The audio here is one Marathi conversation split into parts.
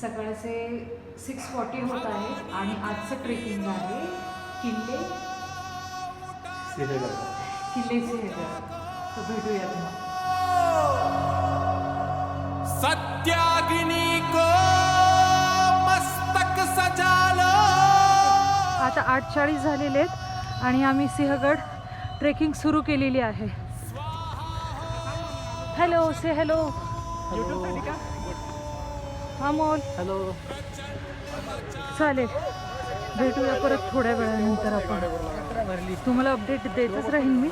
सकाळचे 6:40 होत आहे आणि आजचं ट्रेकिंग आहे किल्ले सिंहगड. तर भेटूया मग. सत्याग्नि को मस्तक सजालो. आता 8:40 झालेले आहेत आणि आम्ही सिंहगड ट्रेकिंग सुरू केलेली आहे. हॅलो, से हॅलो. अमोल, हॅलो. चालेल, भेटूया परत थोड्या वेळानंतर. आपण तुम्हाला अपडेट देतच राहीन मी.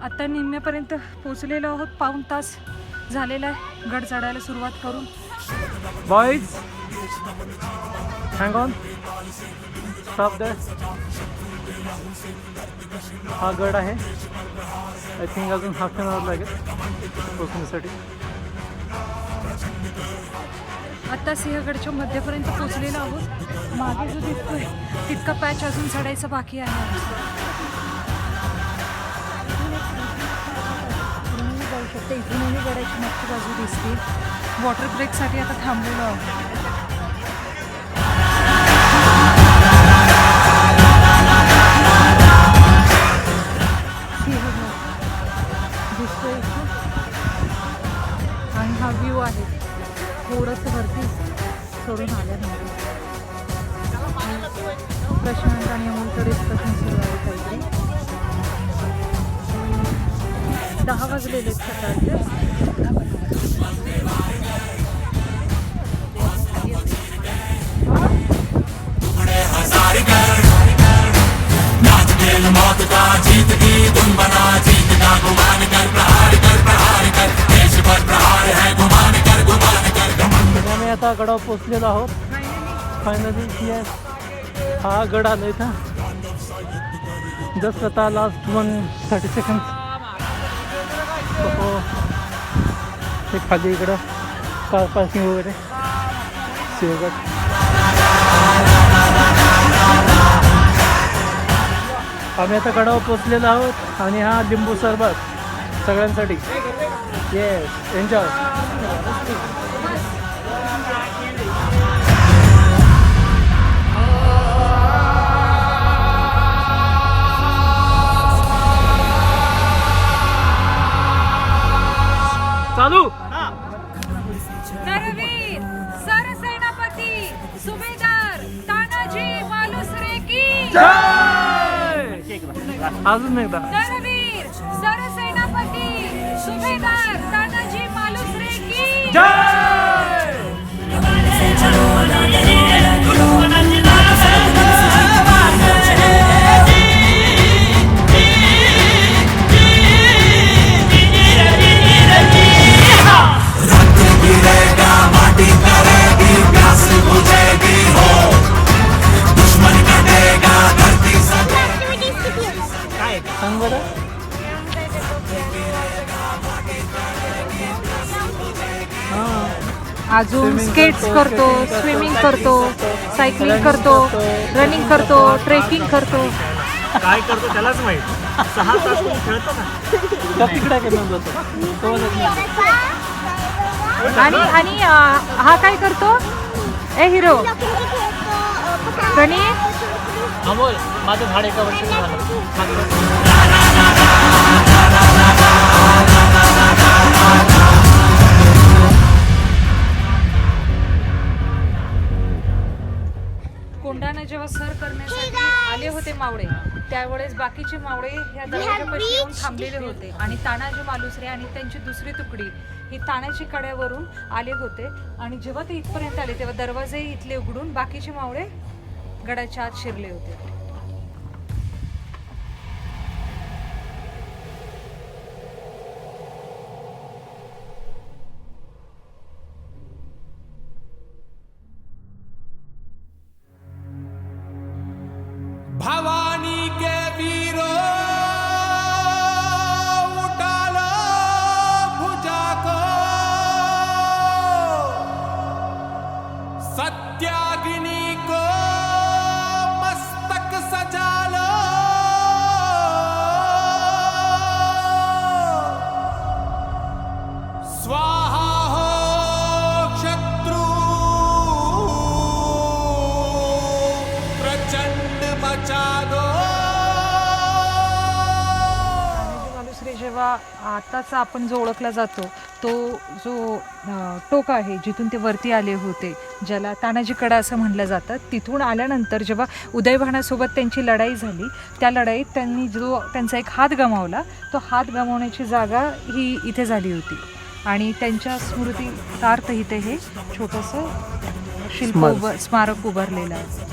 आता निम्म्यापर्यंत पोचलेलो आहोत. पाऊण तास झालेला आहे गड चढायला सुरुवात करून. Boys, hang on, stop that. हा गड आहे. आय थिंक अजून हाफ एन आवर लागेल पोचण्यासाठी. आता सिंहगडच्या मध्यपर्यंत पोचलेलो आहोत. मागे जो दिसतोय तितका पॅच अजून चढायचा बाकी आहे. जाऊ शकते. इथूनही गडाची मागची बाजू दिसते. वॉटर ब्रेकसाठी आता थांबलेलो आहोत. दिसतोय इथून आणि हा व्ह्यू आहे. थोडंसं वरती सोडून आल्यानंतर प्रशांत आणि अमोलकडे प्रश्न सुरू आहे. काहीतरी 10 वाजलेले सकाळचे. आम्ही आता गडावर पोचलेलो आहोत फायनली. येस, हा गड आला इथं. जस्ट आता लास्ट 30 सेकंड. हे खाली इकडं कार पार्किंग वगैरे सिंहगड. आम्ही आता गडावर पोचलेलो आहोत आणि हा लिंबू सरबत सगळ्यांसाठी. Yes, enjoy. चालू. नरवीर सरसेनापती सुभेदार तानाजी मालुसरे की अजून एकदा. नरवीर सरसेनापती सुभेदार तानाजी मालुसरे की सांग बरं. अजून स्केट्स करतो, स्विमिंग करतो, सायकलिंग करतो, रनिंग करतो, ट्रेकिंग करतो. काय करतो त्यालाच माहित. 6 तास कोण खेळतो ना. तिकडे केलं आणि हा काय करतो? ए हिरो कणी अमोल, माझं झाड एका वर्षी झालं. कोंडाणा जेव्हा सर करण्यासाठी आले होते मावळे, त्यावेळेस बाकीचे मावळे ह्या दरवाजापाशी येऊन थांबलेले होते आणि तानाजी मालुसरे आणि त्यांची दुसरी तुकडी ही तानाजी कड्यावरून आले होते. आणि जेव्हा ते इथपर्यंत आले तेव्हा दरवाजे इथले उघडून बाकीचे मावळे गडाच्या आत शिरले होते. भवानी के वीरो उठा लो भुजा को. सत्याग्नि को मस्तक सजा प्रचंड मचा दो. मालुसरे जेव्हा आताचा आपण जो ओळखला जातो तो जो टोक आहे जिथून ते वरती आले होते, ज्याला तानाजी कडा असं म्हटलं जातं, तिथून आल्यानंतर जेव्हा उदयभानासोबत त्यांची लढाई झाली, त्या लढाईत त्यांनी जो त्यांचा एक हात गमावला, तो हात गमावण्याची जागा ही इथे झाली होती आणि त्यांच्या स्मृतीर्थ इथे हे छोटंसं शिल्प स्मारक उभारलेलं आहे.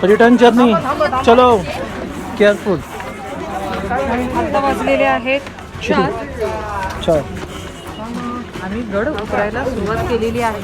रिटर्न जर्नी, चलो केअरफुल. आता वाजलेले आहेत 4. आम्ही गड उतरायला सुरुवात केलेली आहे.